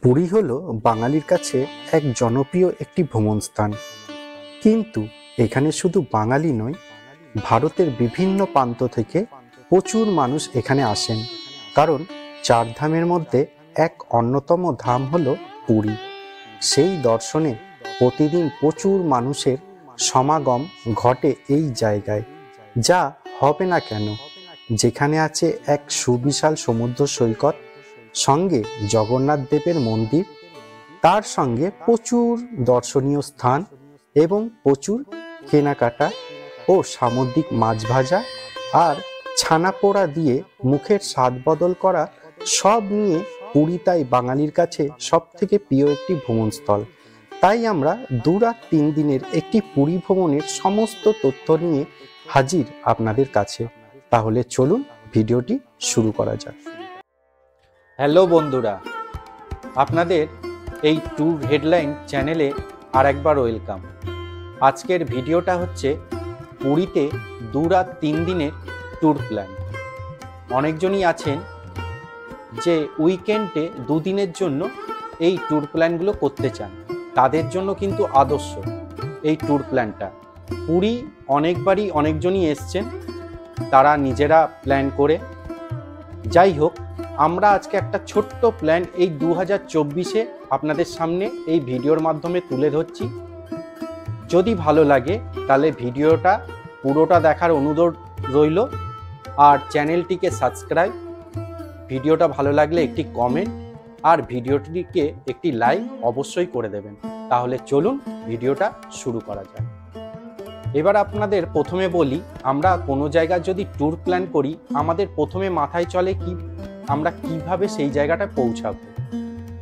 পুরী হলো বাঙালির কাছে এক জনপ্রিয় একটি ভ্রমণস্থান। কিন্তু এখানে শুধু বাঙালি নয়, ভারতের বিভিন্ন প্রান্ত থেকে প্রচুর মানুষ এখানে আসেন। কারণ চার ধামের মধ্যে এক অন্যতম ধাম হলো পুরী। সেই দর্শনে প্রতিদিন প্রচুর মানুষের সমাগম ঘটে এই জায়গায়। যা হবে না কেন, যেখানে আছে এক সুবিশাল সমুদ্র সৈকত, সঙ্গে জগন্নাথ দেবের মন্দির, তার সঙ্গে প্রচুর দর্শনীয় স্থান এবং প্রচুর কেনাকাটা ও সামুদ্রিক মাছ ভাজা আর ছানা পোড়া দিয়ে মুখের স্বাদ বদল করা, সব নিয়ে পুরী তাই বাঙালির কাছে সব থেকে প্রিয় একটি ভ্রমণস্থল। তাই আমরা 2 রাত 3 দিনের একটি পুরী ভ্রমণের সমস্ত তথ্য নিয়ে হাজির আপনাদের কাছে। তাহলে চলুন ভিডিওটি শুরু করা যাক। হ্যালো বন্ধুরা, আপনাদের এই ট্যুর হেডলাইন চ্যানেলে আরেকবার ওয়েলকাম। আজকের ভিডিওটা হচ্ছে পুরীতে 2 রাত 3 দিনের ট্যুর প্ল্যান। অনেকজনই আছেন যে উইকেন্ডে 2 দিনের জন্য এই ট্যুর প্ল্যানগুলো করতে চান, তাদের জন্য কিন্তু আদর্শ এই ট্যুর প্ল্যানটা। পুরী অনেকবারই অনেকজনই এসছেন, তারা নিজেরা প্ল্যান করে। যাই হোক, আমরা আজকে একটা ছোট্ট প্ল্যান এই 2024-এ আপনাদের সামনে এই ভিডিওর মাধ্যমে তুলে ধরছি। যদি ভালো লাগে তাহলে ভিডিওটা পুরোটা দেখার অনুরোধ রইল, আর চ্যানেলটিকে সাবস্ক্রাইব, ভিডিওটা ভালো লাগলে একটি কমেন্ট আর ভিডিওটিকে একটি লাইক অবশ্যই করে দেবেন। তাহলে চলুন ভিডিওটা শুরু করা যাক। এবার আপনাদের প্রথমে বলি, আমরা কোনো জায়গায় যদি ট্যুর প্ল্যান করি, আমাদের প্রথমে মাথায় চলে কি আমরা কিভাবে সেই জায়গাটায় পৌঁছাবো।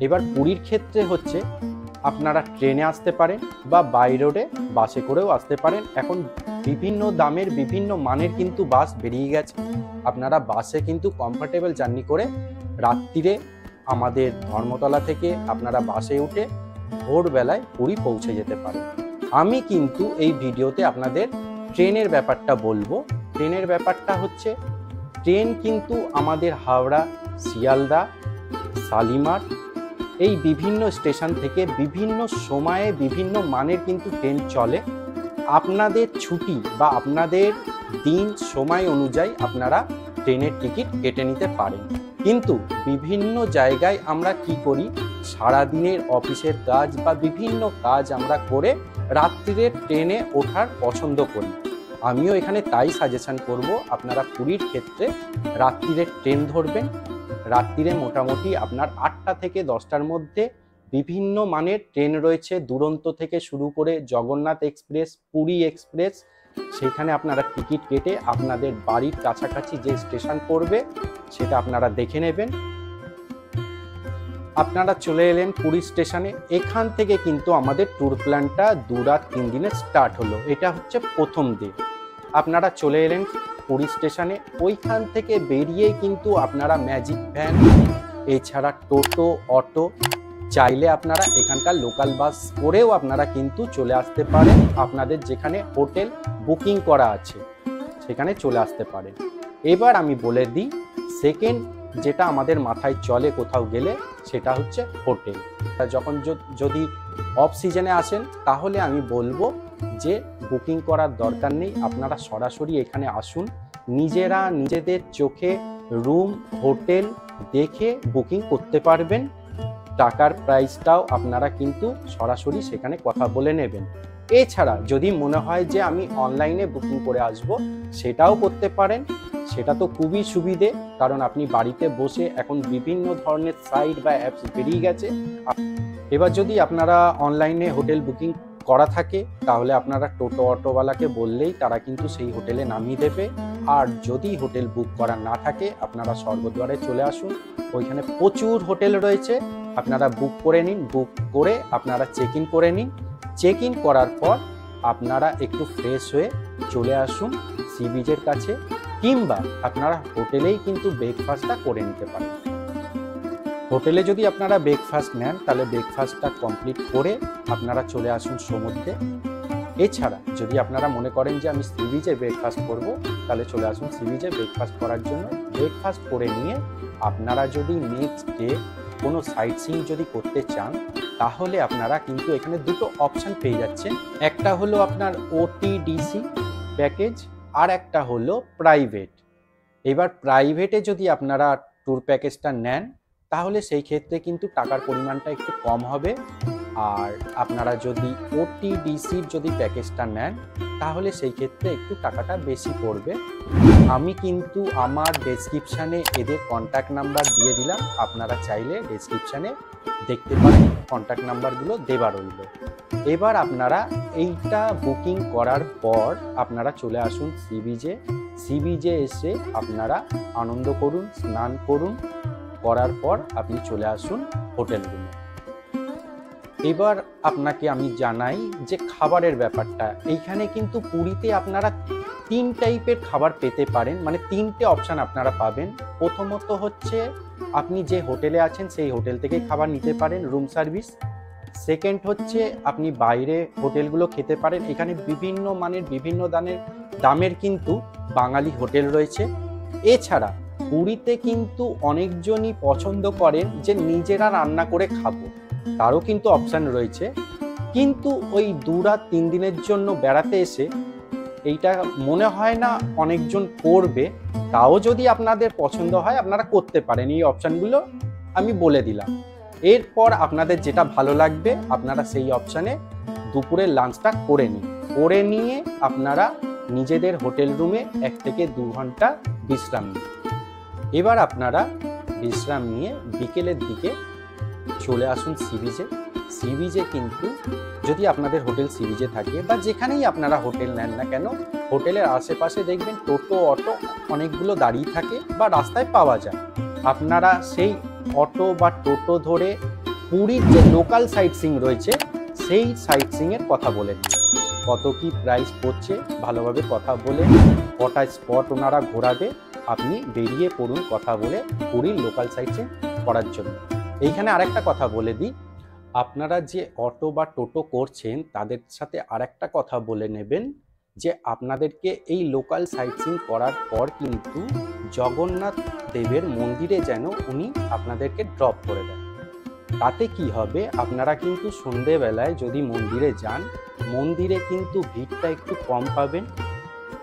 এবার পুরীর ক্ষেত্রে হচ্ছে আপনারা ট্রেনে আসতে পারেন বা বাই রোডে বাসে করেও আসতে পারেন। এখন বিভিন্ন দামের বিভিন্ন মানের কিন্তু বাস বেরিয়ে গেছে। আপনারা বাসে কিন্তু কমফোর্টেবল জার্নি করে রাত্রিরে আমাদের ধর্মতলা থেকে আপনারা বাসে উঠে ভোরবেলায় পুরী পৌঁছে যেতে পারেন। আমি কিন্তু এই ভিডিওতে আপনাদের ট্রেনের ব্যাপারটা বলবো। ট্রেনের ব্যাপারটা হচ্ছে, ট্রেন কিন্তু আমাদের হাওড়া, শিয়ালদা, শালিমার এই বিভিন্ন স্টেশন থেকে বিভিন্ন সময়ে বিভিন্ন মানের কিন্তু ট্রেন চলে। আপনাদের ছুটি বা আপনাদের দিন সময় অনুযায়ী আপনারা ট্রেনের টিকিট কেটে নিতে পারেন। কিন্তু বিভিন্ন জায়গায় আমরা কি করি, সারাদিনের অফিসের কাজ বা বিভিন্ন কাজ আমরা করে রাত্রিরে ট্রেনে ওঠার পছন্দ করি। আমিও এখানে তাই সাজেশন করব, আপনারা পুরীর ক্ষেত্রে রাত্রিরে ট্রেন ধরবেন। রাত্রিরে মোটামুটি আপনার 8টা থেকে 10টার মধ্যে বিভিন্ন মানের ট্রেন রয়েছে, দুরন্ত থেকে শুরু করে জগন্নাথ এক্সপ্রেস, পুরী এক্সপ্রেস। সেখানে আপনারা টিকিট কেটে আপনাদের বাড়ির কাছাকাছি যে স্টেশন পড়বে সেটা আপনারা দেখে নেবেন। আপনারা চলে এলেন পুরী স্টেশনে। এখান থেকে কিন্তু আমাদের ট্যুর প্ল্যানটা 2 রাত 3 দিনের স্টার্ট হলো। এটা হচ্ছে প্রথম দিন। আপনারা চলে এলেন পুরী স্টেশনে। ওইখান থেকে বেরিয়ে কিন্তু আপনারা ম্যাজিক ভ্যান, এছাড়া টোটো, অটো, চাইলে আপনারা এখানকার লোকাল বাস করেও আপনারা কিন্তু চলে আসতে পারেন। আপনাদের যেখানে হোটেল বুকিং করা আছে সেখানে চলে আসতে পারেন। এবার আমি বলে দিই, সেকেন্ড যেটা আমাদের মাথায় চলে কোথাও গেলে, সেটা হচ্ছে হোটেল। যখন যদি অফ সিজনে আসেন তাহলে আমি বলবো যে বুকিং করার দরকার নেই, আপনারা সরাসরি এখানে আসুন, নিজেরা নিজেদের চোখে রুম হোটেল দেখে বুকিং করতে পারবেন। টাকার প্রাইসটাও আপনারা কিন্তু সরাসরি সেখানে কথা বলে নেবেন। এছাড়া যদি মনে হয় যে আমি অনলাইনে বুকিং করে আসব, সেটাও করতে পারেন। সেটা তো খুবই সুবিধে, কারণ আপনি বাড়িতে বসে এখন বিভিন্ন ধরনের সাইট বা অ্যাপস বেরিয়ে গেছে। এবার যদি আপনারা অনলাইনে হোটেল বুকিং করা থাকে তাহলে আপনারা টোটো অটোওয়ালাকে বললেই তারা কিন্তু সেই হোটেলে নামিয়ে দেবে। আর যদি হোটেল বুক করা না থাকে আপনারা স্বর্গদ্বারে চলে আসুন, ওইখানে প্রচুর হোটেল রয়েছে, আপনারা বুক করে নিন। বুক করে আপনারা চেক ইন করে নিন। চেক ইন করার পর আপনারা একটু ফ্রেশ হয়ে চলে আসুন সি বিচের কাছে, কিংবা আপনারা হোটেলেই কিন্তু ব্রেকফাস্টটা করে নিতে পারেন। হোটেলে যদি আপনারা ব্রেকফাস্ট নেন তাহলে ব্রেকফাস্টটা কমপ্লিট করে আপনারা চলে আসুন সমুদ্রে। এছাড়া যদি আপনারা মনে করেন যে আমি সি বিচে ব্রেকফাস্ট করব, তাহলে চলে আসুন সি বিচে ব্রেকফাস্ট করার জন্য। ব্রেকফাস্ট করে নিয়ে আপনারা যদি নেক্সট ডে কোনো সাইট সিইং যদি করতে চান তাহলে আপনারা কিন্তু এখানে দুটো অপশান পেয়ে যাচ্ছেন। একটা হলো আপনার OTDC প্যাকেজ, আর একটা হলো প্রাইভেট। এবার প্রাইভেটে যদি আপনারা ট্যুর প্যাকেজটা নেন তাহলে সেই ক্ষেত্রে কিন্তু টাকার পরিমাণটা একটু কম হবে, আর আপনারা যদি OTDCর যদি প্যাকেজটা নেন তাহলে সেই ক্ষেত্রে একটু টাকাটা বেশি পড়বে। আমি কিন্তু আমার ডেসক্রিপশানে এদের কন্ট্যাক্ট নাম্বার দিয়ে দিলাম, আপনারা চাইলে ডেসক্রিপশানে দেখতে পারেন, কন্ট্যাক্ট নাম্বারগুলো দেওয়া রইল। এবার আপনারা এইটা বুকিং করার পর আপনারা চলে আসুন সি বিচে এসে আপনারা আনন্দ করুন, স্নান করুন, করার পর আপনি চলে আসুন হোটেল রুমে। এবার আপনাকে আমি জানাই যে খাবারের ব্যাপারটা, এইখানে কিন্তু পুরীতে আপনারা 3 টাইপের খাবার পেতে পারেন, মানে 3টে অপশান আপনারা পাবেন। প্রথমত হচ্ছে আপনি যে হোটেলে আছেন সেই হোটেল থেকেই খাবার নিতে পারেন, রুম সার্ভিস। সেকেন্ড হচ্ছে আপনি বাইরে হোটেলগুলো খেতে পারেন, এখানে বিভিন্ন মানের বিভিন্ন দামের কিন্তু বাঙালি হোটেল রয়েছে। এছাড়া পুরীতে কিন্তু অনেকজনই পছন্দ করেন যে নিজেরা রান্না করে খাবো, তারও কিন্তু অপশান রয়েছে। কিন্তু ওই 2 রাত 3 দিনের জন্য বেড়াতে এসে এইটা মনে হয় না অনেকজন করবে, তাও যদি আপনাদের পছন্দ হয় আপনারা করতে পারেন। এই অপশানগুলো আমি বলে দিলাম। এরপর আপনাদের যেটা ভালো লাগবে আপনারা সেই অপশানে দুপুরের লাঞ্চটা করে নিয়ে আপনারা নিজেদের হোটেল রুমে 1 থেকে 2 ঘন্টা বিশ্রাম নিন। এবার আপনারা বিশ্রাম নিয়ে বিকেলের দিকে চলে আসুন সি বিচে কিন্তু যদি আপনাদের হোটেল সি বিচে থাকে বা যেখানেই আপনারা হোটেল নেন না কেন, হোটেলের আশেপাশে দেখবেন টোটো অটো অনেকগুলো দাঁড়িয়ে থাকে বা রাস্তায় পাওয়া যায়। আপনারা সেই অটো বা টোটো ধরে পুরীর যে লোকাল সাইট সিইং রয়েছে সেই সাইট সিইংয়ের কথা বলে নিন, কত কি প্রাইস পড়ছে ভালোভাবে কথা বলে, কটা স্পট ওনারা ঘোরাবে, আপনি বেরিয়ে পড়ুন কথা বলে পুরীর লোকাল সাইট সিইং করার জন্য। এইখানে আরেকটা কথা বলে দিই, আপনারা যে অটো বা টোটো করছেন তাদের সাথে আরেকটা কথা বলে নেবেন যে আপনাদেরকে এই লোকাল সাইট সিইং করার পর কিন্তু জগন্নাথ দেবের মন্দিরে যেন উনি আপনাদেরকে ড্রপ করে দেন। তাতে কি হবে, আপনারা কিন্তু সন্ধেবেলায় যদি মন্দিরে যান, মন্দিরে কিন্তু ভিড়টা একটু কম পাবেন।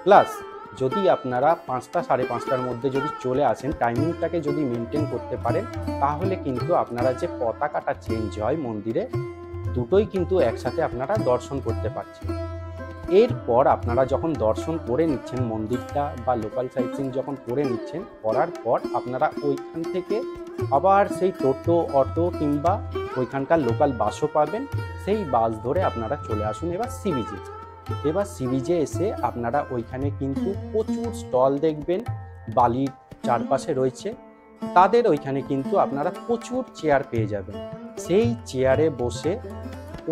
প্লাস যদি আপনারা 5টা সাড়ে 5টার মধ্যে যদি চলে আসেন, টাইমিংটাকে যদি মেনটেন করতে পারেন, তাহলে কিন্তু আপনারা যে পতাকাটা চেঞ্জ হয় মন্দিরে, দুটোই কিন্তু একসাথে আপনারা দর্শন করতে পারছেন। এরপর আপনারা যখন দর্শন করে নিচ্ছেন মন্দিরটা বা লোকাল সাইট সিইং যখন করে নিচ্ছেন, করার পর আপনারা ওইখান থেকে আবার সেই টোটো অটো কিংবা ওইখানকার লোকাল বাসও পাবেন, সেই বাস ধরে আপনারা চলে আসুন এবার সি বিচে এসে আপনারা ওইখানে কিন্তু প্রচুর স্টল দেখবেন, বালির চারপাশে রয়েছে, তাদের ওইখানে কিন্তু আপনারা প্রচুর চেয়ার পেয়ে যাবেন। সেই চেয়ারে বসে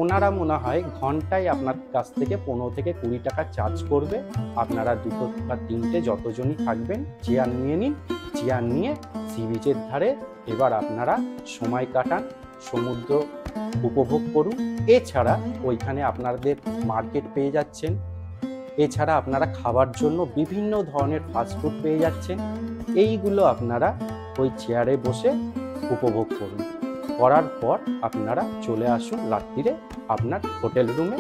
ওনারা মনে হয় ঘন্টায় আপনার কাছ থেকে 15 থেকে 20 টাকা চার্জ করবে। আপনারা 2 বা 3টে যতজনই থাকবেন চেয়ার নিয়ে নিন, চেয়ার নিয়ে সি বিচের ধারে এবার আপনারা সময় কাটান, সমুদ্র উপভোগ করুন। এছাড়া ওইখানে আপনাদের মার্কেট পেয়ে যাচ্ছেন, এছাড়া আপনারা খাবার জন্য বিভিন্ন ধরনের ফাস্টফুড পেয়ে যাচ্ছেন। এইগুলো আপনারা ওই চেয়ারে বসে উপভোগ করুন, করার পর আপনারা চলে আসুন রাত্রিরে আপনার হোটেল রুমে।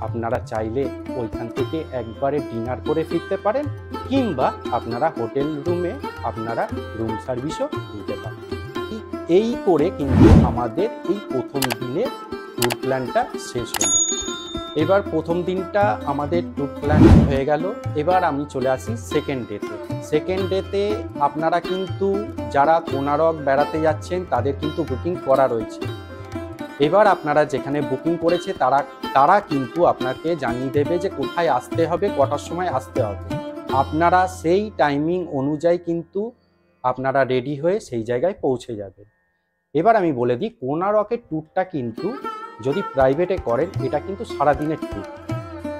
আপনারা চাইলে ওইখান থেকে একবারে ডিনার করে ফিরতে পারেন, কিংবা আপনারা হোটেল রুমে আপনারা রুম সার্ভিসও নিতে পারেন। এই করে কিন্তু আমাদের এই প্রথম দিনের ট্যুর প্ল্যানটা শেষ হলো। এবার প্রথম দিনটা আমাদের ট্যুর প্ল্যান হয়ে গেল। এবার আমি চলে আসি সেকেন্ড ডেতে আপনারা কিন্তু যারা কোণারক বেড়াতে যাচ্ছেন তাদের কিন্তু বুকিং করা রয়েছে। এবার আপনারা যেখানে বুকিং করেছে তারা কিন্তু আপনাকে জানিয়ে দেবে যে কোথায় আসতে হবে, কটার সময় আসতে হবে। আপনারা সেই টাইমিং অনুযায়ী কিন্তু আপনারা রেডি হয়ে সেই জায়গায় পৌঁছে যাবেন। এবার আমি বলে দিই, কোণারকের ট্যুরটা কিন্তু যদি প্রাইভেটে করেন এটা কিন্তু সারাদিনের ট্যুর,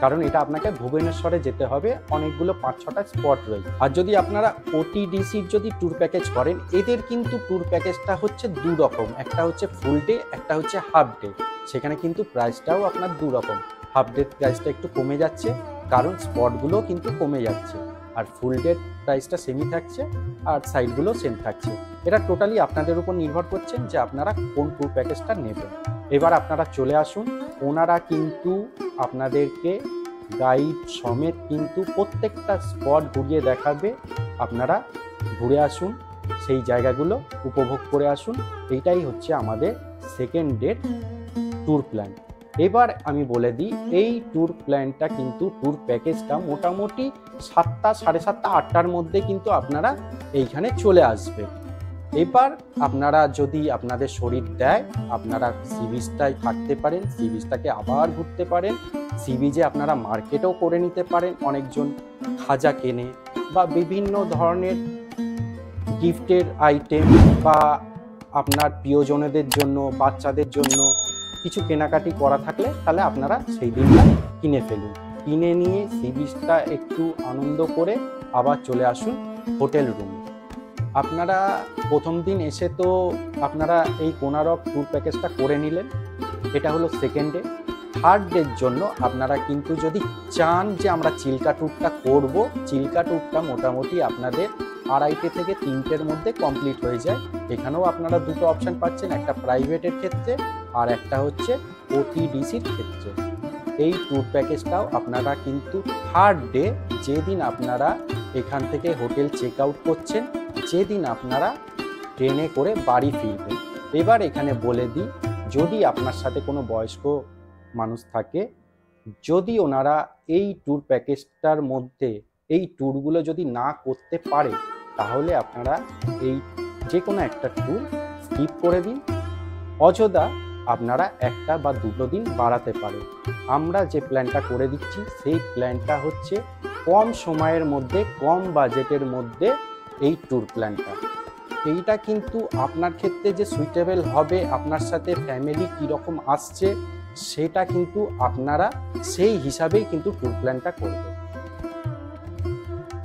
কারণ এটা আপনাকে ভুবনেশ্বরে যেতে হবে, অনেকগুলো 5-6টা স্পট রয়েছে। আর যদি আপনারা OTDCর যদি ট্যুর প্যাকেজ করেন, এদের কিন্তু ট্যুর প্যাকেজটা হচ্ছে 2 রকম, একটা হচ্ছে ফুল ডে, একটা হচ্ছে হাফ ডে। সেখানে কিন্তু প্রাইসটাও আপনার 2 রকম। হাফ ডে প্রাইসটা একটু কমে যাচ্ছে কারণ স্পটগুলো কিন্তু কমে যাচ্ছে। আর ফুল ডের প্রাইসটা সেমই থাকছে, আর সাইডগুলো সেম থাকছে। এটা টোটালি আপনাদের উপর নির্ভর করছেন যে আপনারা কোন ট্যুর প্যাকেজটা নেবেন। এবার আপনারা চলে আসুন, ওনারা কিন্তু আপনাদেরকে গাইড সমেত কিন্তু প্রত্যেকটা স্পট ঘুরিয়ে দেখাবে। আপনারা ঘুরে আসুন, সেই জায়গাগুলো উপভোগ করে আসুন। এইটাই হচ্ছে আমাদের সেকেন্ড ডের ট্যুর প্ল্যান। এবার আমি বলে দিই, এই ট্যুর প্ল্যানটা কিন্তু ট্যুর প্যাকেজটা মোটামুটি 7টা, 7:30, 8টার মধ্যে কিন্তু আপনারা এইখানে চলে আসবেন। এবার আপনারা যদি আপনাদের শরীর দেয়, আপনারা সি বিচটায় থাকতে পারেন, সি বিচটাকে আবার ঘুরতে পারেন। সি বিচে আপনারা মার্কেটও করে নিতে পারেন, অনেকজন খাজা কেনে বা বিভিন্ন ধরনের গিফটের আইটেম বা আপনার প্রিয়জনদের জন্য, বাচ্চাদের জন্য কিছু কেনাকাটি করা থাকলে তাহলে আপনারা সেই দিনটা কিনে ফেলুন। কিনে নিয়ে সি বিচটা একটু আনন্দ করে আবার চলে আসুন হোটেল রুমে। আপনারা প্রথম দিন এসে তো আপনারা এই কোনারক ট্যুর প্যাকেজটা করে নিলেন, এটা হলো সেকেন্ড ডে। থার্ড ডের জন্য আপনারা কিন্তু যদি চান যে আমরা চিল্কা ট্যুরটা করব, চিল্কা ট্যুরটা মোটামুটি আপনাদের 2:30 থেকে 3টের মধ্যে কমপ্লিট হয়ে যায়। এখানেও আপনারা দুটো অপশান পাচ্ছেন, একটা প্রাইভেটের ক্ষেত্রে আর একটা হচ্ছে ওটিডিসির ক্ষেত্রে। এই ট্যুর প্যাকেজটাও আপনারা কিন্তু থার্ড ডে, যেদিন আপনারা এখান থেকে হোটেল চেক আউট করছেন, যেদিন আপনারা ট্রেনে করে বাড়ি ফিরবেন। এবার এখানে বলে দিই, যদি আপনার সাথে কোনো বয়স্ক মানুষ থাকে, যদি ওনারা এই ট্যুর প্যাকেজটার মধ্যে এই ট্যুরগুলো যদি না করতে পারে, তাহলে আপনারা এই যে কোনো একটা ট্যুর স্কিপ করে দিন। অযথা আপনারা 1টা বা 2টো দিন বাড়াতে পারেন। আমরা যে প্ল্যানটা করে দিচ্ছি সেই প্ল্যানটা হচ্ছে কম সময়ের মধ্যে, কম বাজেটের মধ্যে এই ট্যুর প্ল্যানটা। এইটা কিন্তু আপনার ক্ষেত্রে যে সুইটেবল হবে, আপনার সাথে ফ্যামিলি কীরকম আসছে, সেটা কিন্তু আপনারা সেই হিসাবেই কিন্তু ট্যুর প্ল্যানটা করবেন।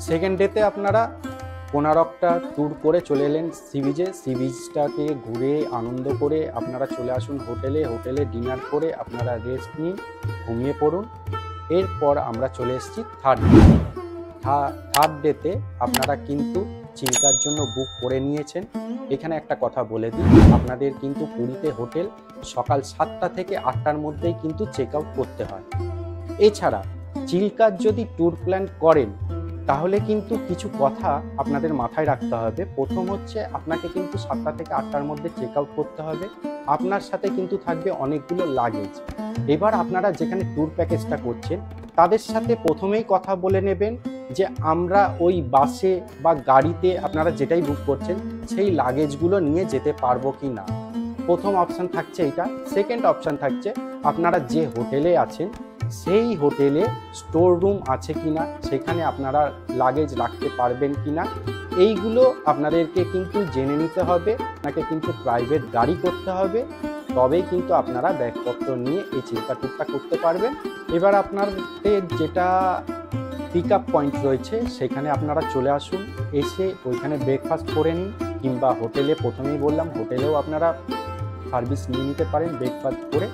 সেকেন্ড ডেতে আপনারা কোনারকটা ট্যুর করে চলে এলেন সি বিচে। সি বিচটাকে ঘুরে আনন্দ করে আপনারা চলে আসুন হোটেলে। হোটেলে ডিনার করে আপনারা রেস্ট নিন, ঘুমিয়ে পড়ুন। এরপর আমরা চলে এসেছি থার্ড ডে। থার্ড ডেতে আপনারা কিন্তু চিল্কার জন্য বুক করে নিয়েছেন। এখানে একটা কথা বলে দিই, আপনাদের কিন্তু পুরীতে হোটেল সকাল 7টা থেকে 8টার মধ্যেই কিন্তু চেক আউট করতে হয়। এছাড়া চিল্কার যদি ট্যুর প্ল্যান করেন, তাহলে কিন্তু কিছু কথা আপনাদের মাথায় রাখতে হবে। প্রথম হচ্ছে, আপনাকে কিন্তু 7টা থেকে 8টার মধ্যে চেক আউট করতে হবে। আপনার সাথে কিন্তু থাকবে অনেকগুলো লাগেজ। এবার আপনারা যেখানে ট্যুর প্যাকেজটা করছেন, তাদের সাথে প্রথমেই কথা বলে নেবেন যে আমরা ওই বাসে বা গাড়িতে আপনারা যেটাই বুক করছেন সেই লাগেজগুলো নিয়ে যেতে পারবো কি না। প্রথম অপশান থাকছে এটা। সেকেন্ড অপশান থাকছে, আপনারা যে হোটেলে আছেন সেই হোটেলে স্টোর রুম আছে কিনা, সেখানে আপনারা লাগেজ রাখতে পারবেন কিনা, এইগুলো আপনাদেরকে কিন্তু জেনে নিতে হবে। আপনাকে কিন্তু প্রাইভেট গাড়ি করতে হবে, তবেই কিন্তু আপনারা ব্যাগপত্র নিয়ে এই চিল্কা ট্যুরটা করতে পারবেন। এবার আপনাদের যেটা পিক আপ পয়েন্ট রয়েছে সেখানে আপনারা চলে আসুন, এসে ওইখানে ব্রেকফাস্ট করে নিন, কিংবা হোটেলে, প্রথমেই বললাম হোটেলেও আপনারা সার্ভিস নিয়ে নিতে পারেন। ব্রেকফাস্ট করে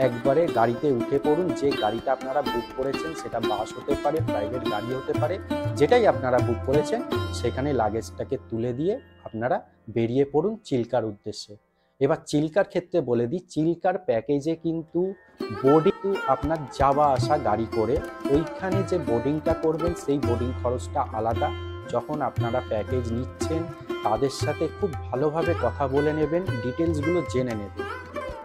একবারে গাড়িতে উঠে পড়ুন। যে গাড়িটা আপনারা বুক করেছেন সেটা বাস হতে পারে, প্রাইভেট গাড়ি হতে পারে, যেটাই আপনারা বুক করেছেন সেখানে লাগেজটাকে তুলে দিয়ে আপনারা বেরিয়ে পড়ুন চিল্কার উদ্দেশ্যে। এবার চিল্কার ক্ষেত্রে বলে দিই, চিল্কার প্যাকেজে কিন্তু বোর্ডিং, আপনার যাওয়া আসা গাড়ি করে ওইখানে যে বোর্ডিংটা করবেন সেই বোর্ডিং খরচটা আলাদা। যখন আপনারা প্যাকেজ নিচ্ছেন তাদের সাথে খুব ভালোভাবে কথা বলে নেবেন, ডিটেলসগুলো জেনে নেবেন।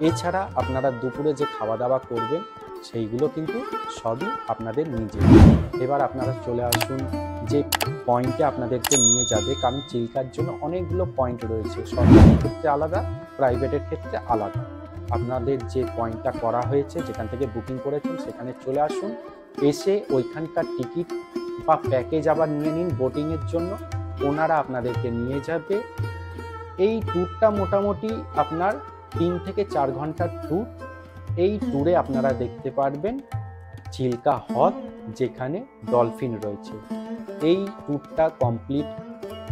এছাড়া আপনারা দুপুরে যে খাওয়া দাওয়া করবেন সেইগুলো কিন্তু সবই আপনাদের নিজের। এবার আপনারা চলে আসুন যে পয়েন্টে আপনাদেরকে নিয়ে যাবে, কারণ চিল্কার জন্য অনেকগুলো পয়েন্ট রয়েছে, সরকারের ক্ষেত্রে আলাদা, প্রাইভেটের ক্ষেত্রে আলাদা। আপনাদের যে পয়েন্টটা করা হয়েছে, যেখান থেকে বুকিং করেছেন সেখানে চলে আসুন, এসে ওইখানকার টিকিট বা প্যাকেজ আবার নিয়ে নিন বোটিংয়ের জন্য। ওনারা আপনাদেরকে নিয়ে যাবে। এই ট্যুরটা মোটামুটি আপনার 3 থেকে 4 ঘন্টার ট্যুর। এই ট্যুরে আপনারা দেখতে পারবেন চিল্কা হ্রদ, যেখানে ডলফিন রয়েছে। এই ট্যুরটা কমপ্লিট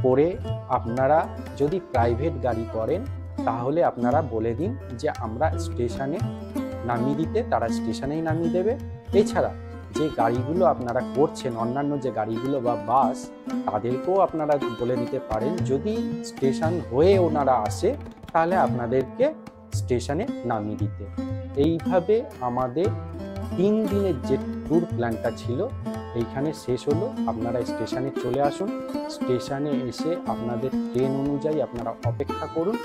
করে আপনারা যদি প্রাইভেট গাড়ি করেন, তাহলে আপনারা বলে দিন যে আমরা স্টেশনে নামিয়ে দিতে, তারা স্টেশনেই নামিয়ে দেবে। এছাড়া যে গাড়িগুলো আপনারা করছেন, অন্যান্য যে গাড়িগুলো বা বাস, তাদেরকেও আপনারা বলে দিতে পারেন যদি স্টেশন হয়ে ওনারা আসে তাহলে আপনাদেরকে স্টেশনে নামিয়ে দিতে। এইভাবে আমাদের 3 দিনের যে ট্যুর প্ল্যানটা ছিল এইখানে শেষ হলো। আপনারা স্টেশনে চলে আসুন, স্টেশনে এসে আপনাদের ট্রেন অনুযায়ী আপনারা অপেক্ষা করুন,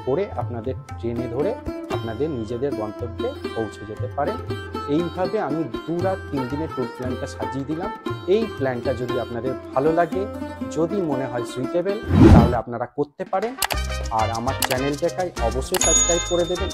করে আপনাদের ট্রেনে ধরে আপনাদের নিজেদের গন্তব্যে পৌঁছে যেতে পারেন। এইভাবে আমি 2 রাত 3 দিনের ট্যুর প্ল্যানটা সাজিয়ে দিলাম। এই প্ল্যানটা যদি আপনাদের ভালো লাগে, যদি মনে হয় সুইটেবল, তাহলে আপনারা করতে পারেন। আর আমার চ্যানেলটাকে অবশ্যই সাবস্ক্রাইব করে দেবেন।